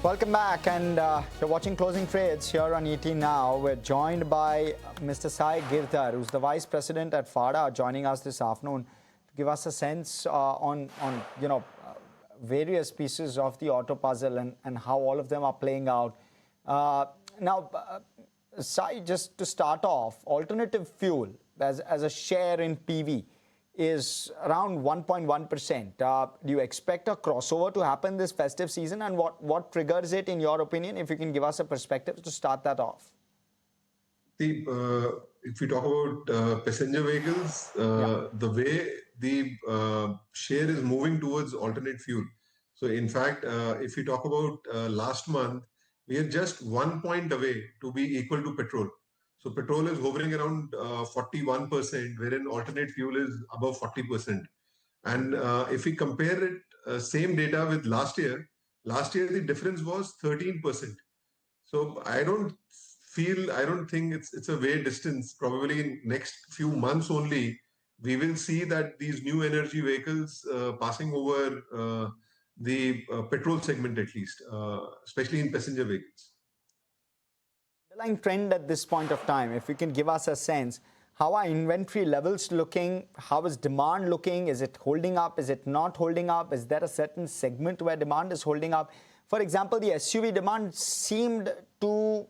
Welcome back, and you're watching Closing Trades here on ET Now. We're joined by Mr. Sai Giridhar, who's the Vice President at FADA, joining us this afternoon to give us a sense on various pieces of the auto puzzle and how all of them are playing out. Now, Sai, just to start off, alternative fuel as a share in PV is around 1.1%. Do you expect a crossover to happen this festive season, and what triggers it in your opinion, if you can give us a perspective to start that off? If we talk about passenger vehicles, the way the share is moving towards alternate fuel. So in fact, if we talk about last month, we are just 1 point away to be equal to petrol. So petrol is hovering around 41%, wherein alternate fuel is above 40%. And if we compare it, same data with last year the difference was 13%. So I don't think it's a way distance. Probably in next few months only, we will see that these new energy vehicles passing over the petrol segment at least, especially in passenger vehicles. Underlying trend at this point of time, if you can give us a sense, how are inventory levels looking? How is demand looking? Is it holding up? Is it not holding up? Is there a certain segment where demand is holding up? For example, the SUV demand seemed to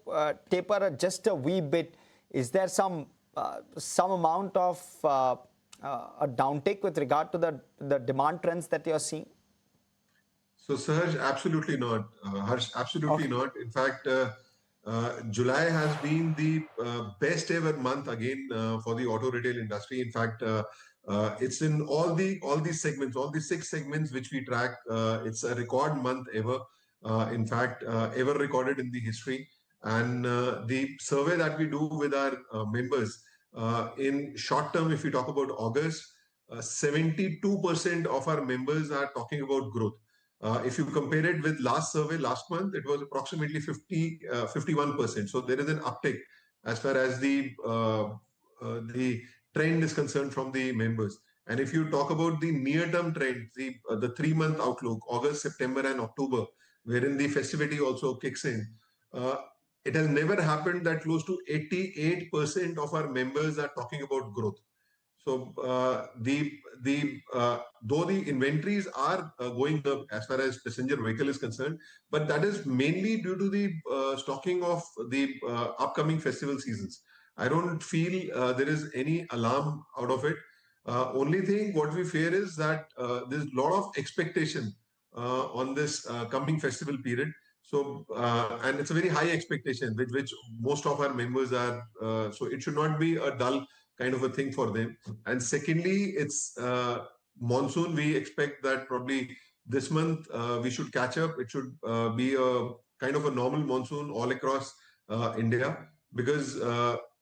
taper just a wee bit. Is there some amount of a downtick with regard to the demand trends that you're seeing? So, Sahaj, absolutely not. Harsh, absolutely not. In fact, July has been the best ever month again for the auto retail industry. In fact, it's in all these segments, all the 6 segments which we track. It's a record month ever. In fact, ever recorded in the history. And the survey that we do with our members, in short term, if we talk about August, 72% of our members are talking about growth. If you compare it with last survey last month, it was approximately 51%. So there is an uptick as far as the trend is concerned from the members. And if you talk about the near-term trend, the 3-month outlook, August, September, and October, wherein the festivity also kicks in, it has never happened that close to 88% of our members are talking about growth. So though the inventories are going up as far as passenger vehicle is concerned, but that is mainly due to the stocking of the upcoming festival seasons. I don't feel there is any alarm out of it. Only thing what we fear is that there's a lot of expectation on this coming festival period. So and it's a very high expectation which most of our members are. So it should not be a dull kind of a thing for them. And secondly, it's monsoon. We expect that probably this month we should catch up. It should be a kind of a normal monsoon all across India, because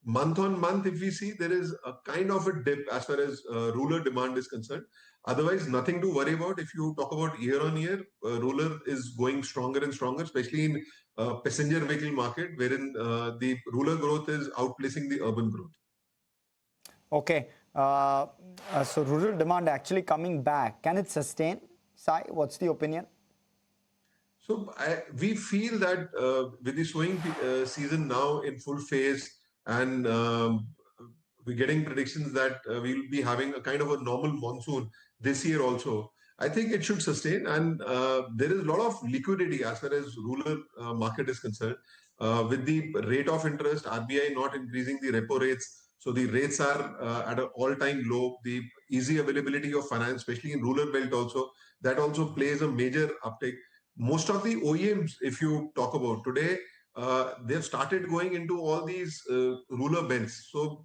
month on month, if we see, there is a kind of a dip as far as rural demand is concerned. Otherwise, nothing to worry about. If you talk about year on year, rural is going stronger and stronger, especially in passenger vehicle market, wherein the rural growth is outpacing the urban growth. Okay, so rural demand actually coming back. Can it sustain? Sai, what's the opinion? So we feel that with the sowing season now in full phase, and we're getting predictions that we'll be having a kind of a normal monsoon this year also. I think it should sustain, and there is a lot of liquidity as far as rural market is concerned. With the rate of interest, RBI not increasing the repo rates, so the rates are at an all-time low. The easy availability of finance, especially in rural belt also, that also plays a major uptake. Most of the OEMs, if you talk about today, they've started going into all these rural belts. So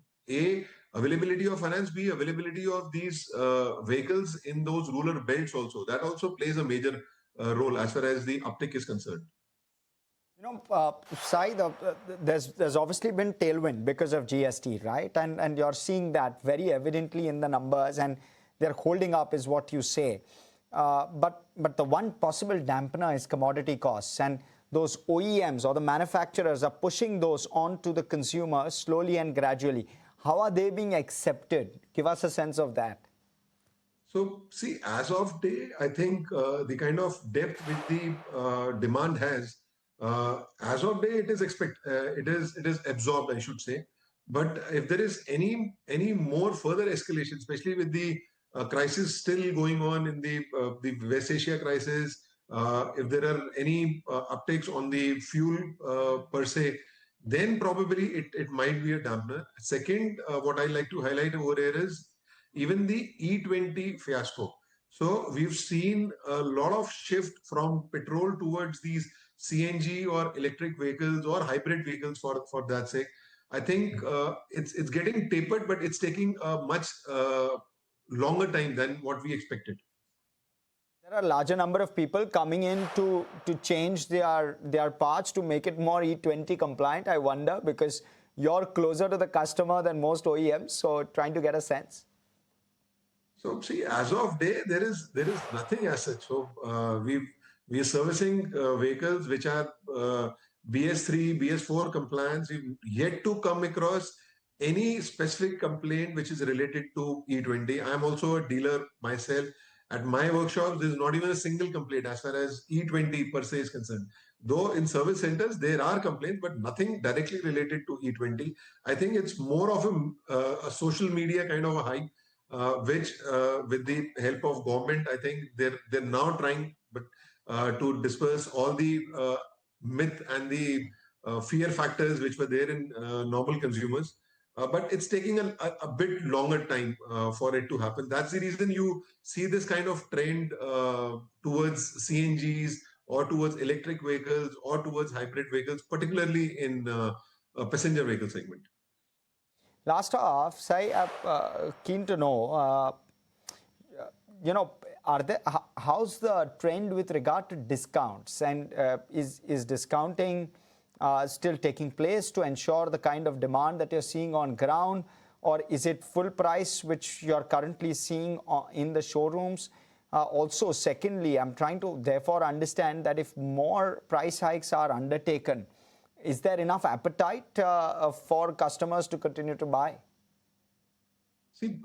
availability of finance, B, availability of these vehicles in those rural belts also. That also plays a major role as far as the uptick is concerned. You know, Sai, there's obviously been tailwind because of GST, right? And you're seeing that very evidently in the numbers, and they're holding up is what you say. But the one possible dampener is commodity costs, and those OEMs or the manufacturers are pushing those on to the consumer slowly and gradually. How are they being accepted? Give us a sense of that. So, see, as of day, I think the kind of depth which the demand has, as of day, it is absorbed, I should say. But if there is any more further escalation, especially with the crisis still going on in the West Asia crisis, if there are any uptakes on the fuel per se, then probably it might be a dampener. Second, what I like to highlight over here is even the E20 fiasco. So we've seen a lot of shift from petrol towards these CNG or electric vehicles or hybrid vehicles for that sake. I think it's getting tapered, but it's taking a much longer time than what we expected. There are a larger number of people coming in to change their parts to make it more E20 compliant. I wonder, because you're closer to the customer than most OEMs, so trying to get a sense. So see, as of day, there is nothing as such. So we are servicing vehicles which are BS3, BS4 compliance. We've yet to come across any specific complaint which is related to E20. I'm also a dealer myself. At my workshops, there's not even a single complaint as far as E20 per se is concerned. Though in service centers there are complaints, but nothing directly related to E20. I think it's more of a social media kind of a hype which with the help of government, I think they're now trying but to disperse all the myth and the fear factors which were there in normal consumers. But it's taking a bit longer time for it to happen. That's the reason you see this kind of trend towards CNGs or towards electric vehicles or towards hybrid vehicles, particularly in passenger vehicle segment. Last off, Sai, keen to know, you know, how's the trend with regard to discounts, and is discounting still taking place to ensure the kind of demand that you're seeing on ground, or is it full price which you're currently seeing in the showrooms? Also, secondly, I'm trying to therefore understand that if more price hikes are undertaken, is there enough appetite for customers to continue to buy? See,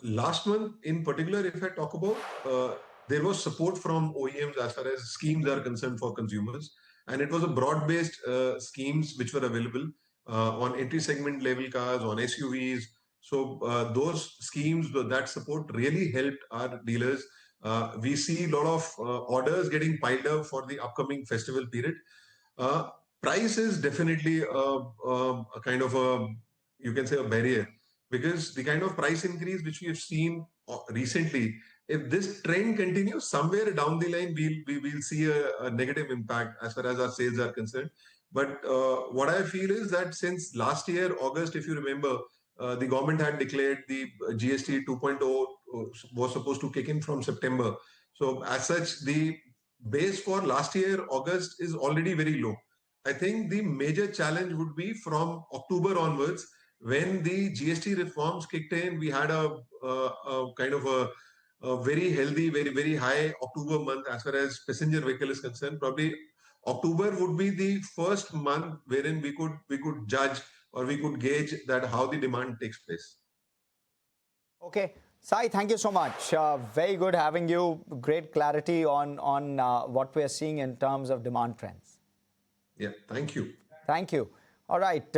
last month in particular, if I talk about, there was support from OEMs as far as schemes are concerned for consumers, and it was a broad-based schemes which were available on entry segment level cars, on SUVs. So those schemes, that support really helped our dealers. We see a lot of orders getting piled up for the upcoming festival period. Uh, Price is definitely a kind of a, you can say, a barrier, because the kind of price increase which we have seen recently, if this trend continues, somewhere down the line we will see a negative impact as far as our sales are concerned. But what I feel is that since last year August, if you remember, the government had declared the GST 2.0 was supposed to kick in from September. So as such, the base for last year August is already very low. I think the major challenge would be from October onwards, when the GST reforms kicked in. We had a kind of a very healthy, very high October month as far as passenger vehicle is concerned. Probably October would be the first month wherein we could judge or we could gauge that how the demand takes place. Okay. Sai, thank you so much. Very good having you. Great clarity on what we're seeing in terms of demand trends. Yeah, thank you. Thank you. All right.